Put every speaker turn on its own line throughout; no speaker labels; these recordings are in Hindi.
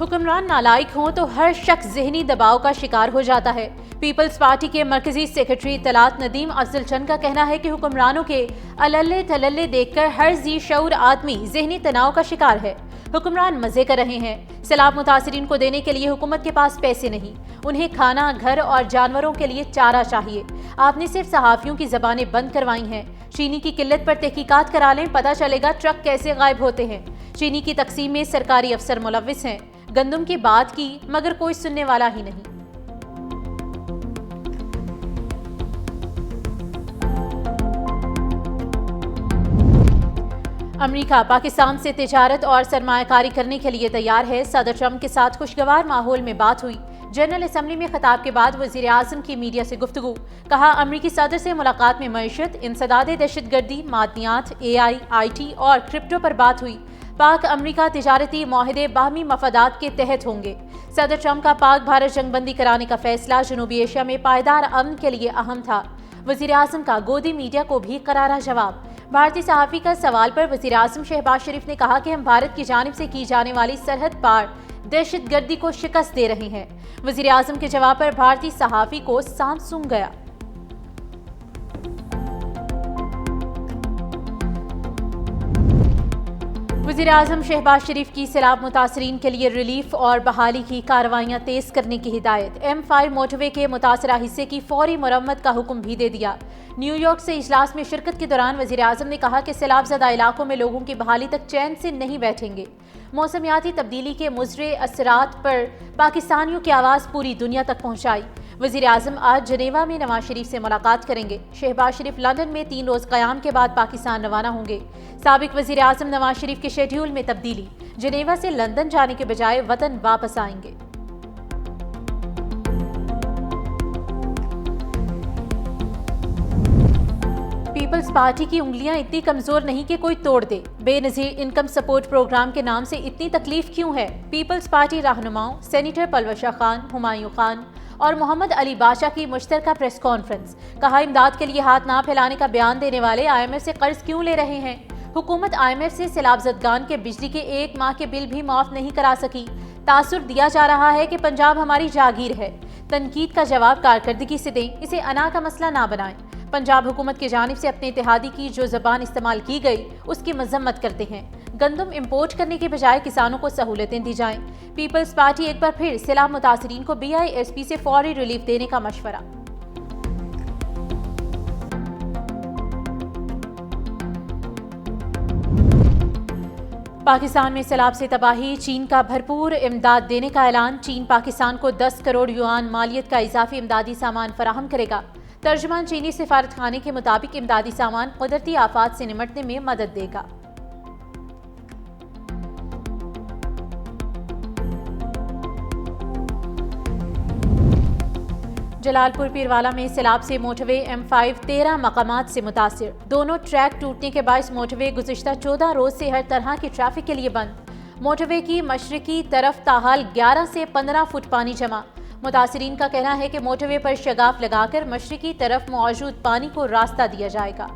हुक्मरान नालायक हों तो हर शख्स ज़हनी दबाव का शिकार हो जाता है। पीपल्स पार्टी के मरकजी सेक्रेटरी तलात नदीम अफजल चंद का कहना है कि हुक्मरानों के अल्ले थल्ले देखकर हर जी शऊर आदमी ज़हनी तनाव का शिकार है। हुक्मरान मजे कर रहे हैं। सैलाब मुतासरीन को देने के लिए हुकूमत के पास पैसे नहीं, उन्हें खाना, घर और जानवरों के लिए चारा चाहिए। आपने सिर्फ सहाफ़ियों की ज़बानें बंद करवाई हैं। चीनी की किल्लत पर तहकीकात करा लें, पता चलेगा ट्रक कैसे गायब होते हैं। चीनी की तकसीम में सरकारी अफसर मुलव्विस हैं। गंदम की बात की मगर कोई सुनने वाला ही नहीं। अमेरिका पाकिस्तान से तिजारत और सरमायाकारी करने के लिए तैयार है। सदर ट्रंप के साथ खुशगवार माहौल में बात हुई। जनरल असम्बली में खिताब के बाद वज़ीर आज़म की मीडिया से गुफ्तगू। कहा, अमरीकी सदर से मुलाकात में मईशत, इंसदाद दहशतगर्दी, मादनियात, AI, IT और क्रिप्टो पर बात हुई। पाक अमरीका तिजारती माहदे बाहमी मफादात के तहत होंगे। सदर ट्रंप का पाक भारत जंगबंदी कराने का फैसला जनूबी एशिया में पायदार अमन के लिए अहम था। वज़ीर आज़म का गोदी मीडिया को भी करारा जवाब। भारतीय सहाफ़ी का सवाल पर वज़ीर आज़म शहबाज शरीफ ने कहा कि हम भारत की जानिब से की जाने वाली सरहद पार दहशतगर्दी को शिकस्त दे रहे हैं। वज़ीर आज़म के जवाब पर भारतीय सहाफ़ी को सांस सूंघ गया। वज़ीर आज़म शहबाज शरीफ की सैलाब मुतासरीन के लिए रिलीफ और बहाली की कार्रवाइयाँ तेज़ करने की हिदायत। M5 मोटरवे के मुतासरा हिस्से की फौरी मुरम्मत का हुक्म भी दे दिया। न्यूयॉर्क से इजलास में शिरकत के दौरान वज़ीर आज़म ने कहा कि सैलाबज़दा इलाकों में लोगों की बहाली तक चैन से नहीं बैठेंगे। मौसमियाती तब्दीली के मुज़रे असरात पर पाकिस्तानियों की आवाज़ पूरी दुनिया तक पहुँचाई। वज़ीर आज़म आज जनेवा में नवाज शरीफ से मुलाकात करेंगे। शहबाज शरीफ लंदन में 3 रोज़ क़याम के बाद पाकिस्तान रवाना होंगे। साबिक वज़ीर आज़म नवाज शरीफ के शेड्यूल में तब्दीली, जनेवा से लंदन जाने के बजाय वतन वापस आएंगे। पीपल्स पार्टी की उंगलियां इतनी कमजोर नहीं कि कोई तोड़ दे। बेनज़ीर इनकम सपोर्ट प्रोग्राम के नाम से इतनी तकलीफ क्यों है? पीपल्स पार्टी रहनुमाओं सेनेटर पलवशा खान, हुमायूं खान और मोहम्मद अली बादशाह की मुश्तरका प्रेस कॉन्फ्रेंस। कहा, इमदाद के लिए हाथ ना फैलाने का बयान देने वाले IMF से कर्ज क्यों ले रहे हैं? हुकूमत IMF से सैलाबज़दगान के बिजली के 1 माह के बिल भी माफ नहीं करा सकी। तासुर दिया जा रहा है कि पंजाब हमारी जागीर है। तनकीद का जवाब कारकर्दगी से दें, इसे अना का मसला ना बनाएं। पंजाब हुकूमत की जानिब से अपने इत्तेहादी की जो ज़बान इस्तेमाल की गई उसकी मजम्मत करते हैं। गंदम इम्पोर्ट करने के बजाय किसानों को सहूलतें दी जाएं। पीपल्स पार्टी एक बार फिर सैलाब मुतासरीन को BISP से फौरी रिलीफ देने का मशवरा। पाकिस्तान में सैलाब से तबाही, चीन का भरपूर इमदाद देने का ऐलान। चीन पाकिस्तान को 10 करोड़ युआन मालियत का इजाफी इमदादी सामान फराहम करेगा। तर्जुमान चीनी सिफारत खाने के मुताबिक इमदादी सामान कुदरती आफात से निमटने में मदद देगा। जलालपुर पीरवाला में सैलाब से मोटरवे M5 13 मकामात से मुतासिर। दोनों ट्रैक टूटने के बायस मोटरवे गुज़िश्ता 14 रोज से हर तरह की ट्रैफिक के लिए बंद। मोटरवे की मशरकी तरफ ताहाल 11 से 15 फुट पानी जमा। मुतासिरीन का कहना है कि मोटरवे पर शगाफ लगाकर मशरकी तरफ मौजूद पानी को रास्ता दिया जाएगा।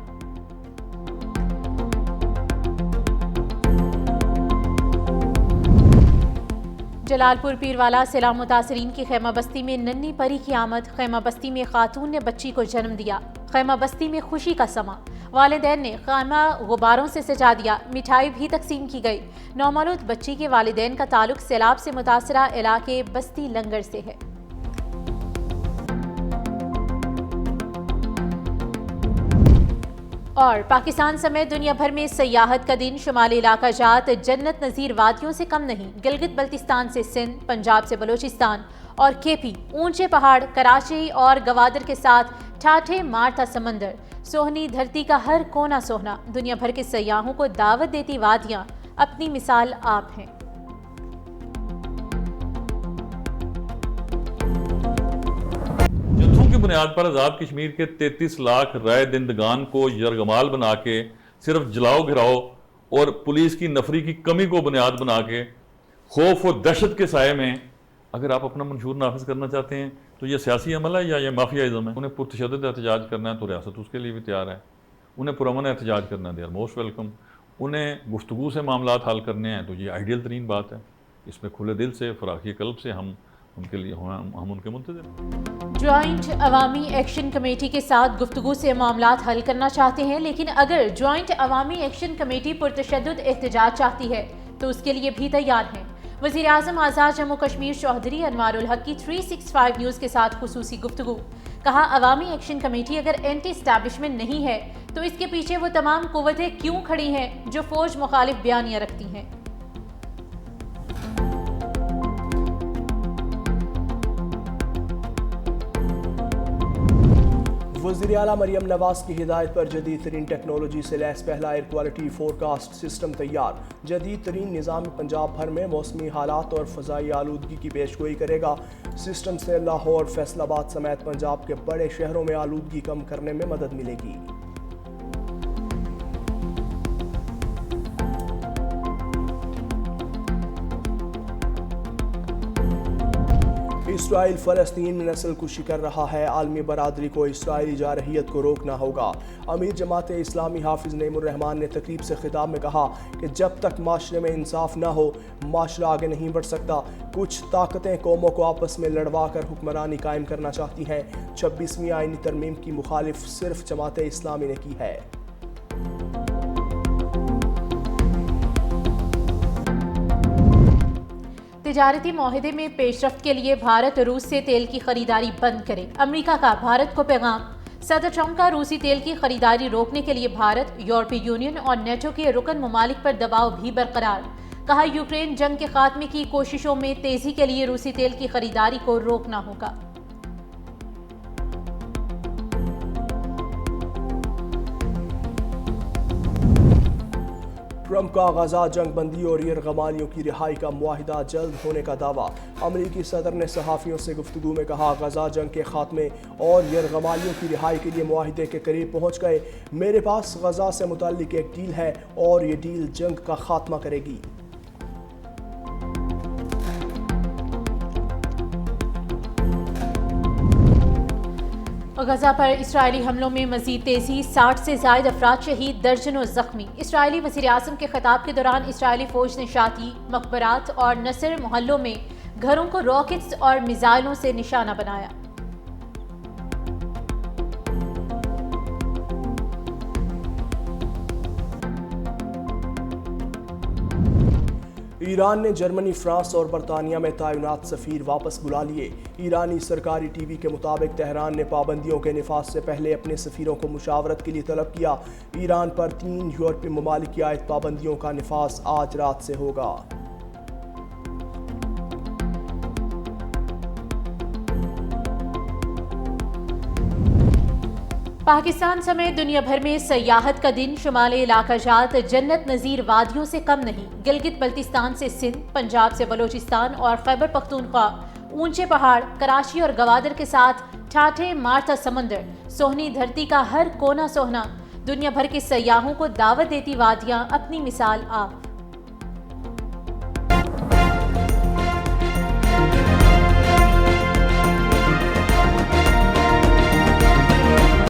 जलालपुर पीरवाला सैलाब मुतासरीन की खैमा बस्ती में नन्ही परी की आमद। खैमा बस्ती में खातून ने बच्ची को जन्म दिया। खैमा बस्ती में खुशी का समा। वालिदैन ने खैमा गुब्बारों से सजा दिया। मिठाई भी तकसीम की गई। नौमौलूद बच्ची के वालिदैन का ताल्लुक सैलाब से मुतासरा इलाके बस्ती लंगर से है। और पाकिस्तान समेत दुनिया भर में सयाहत का दिन। शुमाली इलाका जात जन्नत नज़ीर वादियों से कम नहीं। गिलगित बल्तिस्तान से सिंध, पंजाब से बलोचिस्तान और KP, ऊंचे पहाड़, कराची और गवादर के साथ ठाठे मारता समंदर, सोहनी धरती का हर कोना सोहना। दुनिया भर के सयाहों को दावत देती वादियाँ अपनी मिसाल आप हैं।
की बुनियाद पर आज़ाद कश्मीर के 33 लाख राय दहिंदगान को यरगमाल बना के सिर्फ जलाओ घिराओ और पुलिस की नफरी की कमी को बुनियाद बना के खौफ और दहशत के साये में अगर आप अपना मंशूर नाफिज करना चाहते हैं तो ये सियासी अमल है या ये माफियाइज़म है। उन्हें पुरतशद्दुद एहतजाज करना है तो रियासत उसके लिए भी तैयार है। उन्हें पुरअमन एहतजाज करना है, दे आर मोस्ट वेलकम। उन्हें गुफ्तगू से मामलात हल करने हैं तो ये आइडियल तरीन बात है। इसमें खुले दिल से, फराखी कल्ब से हम उनके लिए हम उनके मुंतज़िर।
ज्वाइंट अवामी एक्शन कमेटी के साथ गुफ्तगू से मामलात हल करना चाहते हैं, लेकिन अगर ज्वाइंट अवामी एक्शन कमेटी पुरतशद्दुद एहतजाज चाहती है तो उसके लिए भी तैयार हैं। वज़ीर-ए-आज़म आज़ाद जम्मू कश्मीर चौधरी अनवारुल हक की 365 न्यूज़ के साथ खुसूसी गुफ्तगू। कहा, अवामी एक्शन कमेटी अगर एंटी एस्टैब्लिशमेंट नहीं है तो इसके पीछे वो तमाम कुव्वतें क्यों खड़ी हैं जो फौज मुखालिफ बयानियां रखती हैं।
वज़ीर आला मरियम नवाज की हिदायत पर जदीद तरीन टेक्नोलॉजी से लैस पहला एयर क्वालिटी फोरकास्ट सिस्टम तैयार। जदीद तरीन निज़ाम पंजाब भर में मौसमी हालात और फ़ज़ाई आलूदगी की पेशगोई करेगा। सिस्टम से लाहौर, फैसलाबाद समेत पंजाब के बड़े शहरों में आलूदगी कम करने में मदद मिलेगी। इसराइल फ़लस्तीन में नस्ल कुशी कर रहा है। आलमी बरादरी को इसराइली जारहियत को रोकना होगा। अमीर जमात इस्लामी हाफिज़ नईमुर्रहमान ने तकरीब से खिताब में कहा कि जब तक माशरे में इंसाफ ना हो माशरा आगे नहीं बढ़ सकता। कुछ ताकतें कौमों को आपस में लड़वा कर हुक्मरानी कायम करना चाहती हैं। 26वीं आईनी तरमीम की मुखालिफ सिर्फ जमात इस्लामी ने की है।
तिजारती माहिदे में पेशरफ्त के लिए भारत रूस से तेल की खरीदारी बंद करे। अमेरिका का भारत को पैगाम। सदर ट्रंप का रूसी तेल की खरीदारी रोकने के लिए भारत, यूरोपीय यूनियन और नेटो के रुकन ममालिक पर दबाव भी बरकरार। कहा, यूक्रेन जंग के खात्मे की कोशिशों में तेजी के लिए रूसी तेल की खरीदारी को रोकना होगा।
ट्रंप का गजा जंग बंदी और यरगमालियों की रिहाई का मुआहिदा जल्द होने का दावा। अमरीकी सदर ने सहाफ़ियों से गुफ्तगू में कहा, गजा जंग के खात्मे और यरगमालियों की रिहाई के लिए मुआहिदे के करीब पहुँच गए। मेरे पास गजा से मुताल्लिक एक डील है और ये डील जंग का खात्मा करेगी।
गजा पर इसराइली हमलों में मजीद तेजी, 60 से जायद अफराद शहीद, दर्जनों जख्मी। इसराइली वज़ीर-ए-आज़म के खिताब के दौरान इसराइली फौज ने शाती, मकबरात और नसर मोहल्लों में घरों को रॉकेट्स और मिसाइलों से निशाना बनाया।
ईरान ने जर्मनी, फ्रांस और बरतानिया में तैनात सफ़ीर वापस बुला लिए। ईरानी सरकारी टीवी के मुताबिक तेहरान ने पाबंदियों के निफाज से पहले अपने सफ़ीरों को मुशावरत के लिए तलब किया। ईरान पर 3 यूरोपीय ममालिक की आयत पाबंदियों का निफाज आज रात से होगा।
पाकिस्तान समेत दुनिया भर में सयाहत का दिन शुमाली इलाका जात जन्नत नज़ीर वादियों से कम नहीं। गिलगित बल्तिस्तान से सिंध, पंजाब से बलोचिस्तान और खैबर पख्तूनख्वा, ऊंचे पहाड़, कराची और गवादर के साथ ठाठे मारता समंदर, सोहनी धरती का हर कोना सोहना, दुनिया भर के सयाहों को दावत देती वादियां अपनी मिसाल आप।